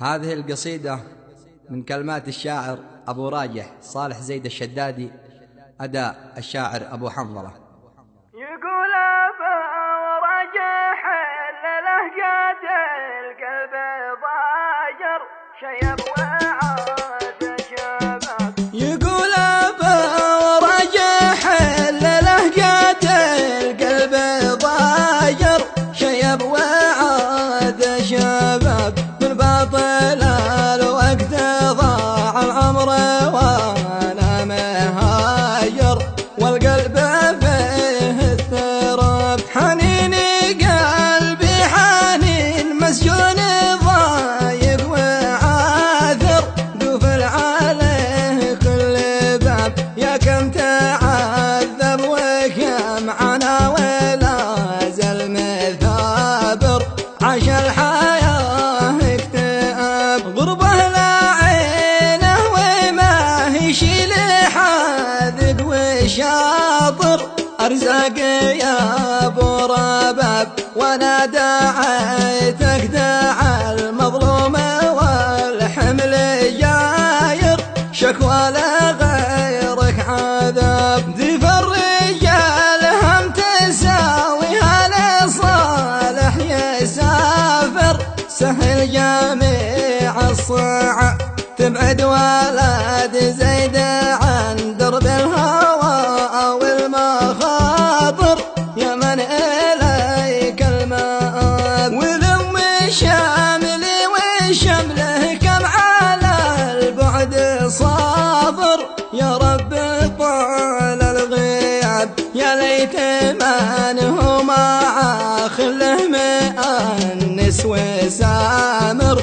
هذه القصيدة من كلمات الشاعر أبو راجح صالح زيد الشدادي، أداء الشاعر أبو حنظلة. يقول أبو راجح للهجة القلب ضاجر شيب وعاد شباب. يقول أبو راجح للهجة القلب ضاجر شيب وعاد شباب. بالباطل الوقت ضاع العمر وانا مهاجر، والقلب فيه اضطراب. حنيني قلبي حنين مسجون ضايق وعاثر، قفل عليه كل باب. يا كم تعذب وكم عنا ولا زال مثابر، عاش الحياة اكتئاب. غربة لا عينه وما يشيل حاذق وشاطر، أرزاق يا أبو رباب. وانا دعيتك دعا المظلوم والحمل جاير، شكوى لغيرك عذاب. ضيف الرجال هم تساويها لصالح يسافر، سهل جميع الصعب تبعد ولد زيد عن درب الهوى أو المخاطر. يا من إليك المآب، ولم شاملي وشمله كم على البعد صافر. يا رب طال الغياب، يا ليت من هو مع خله مؤنس وسامر.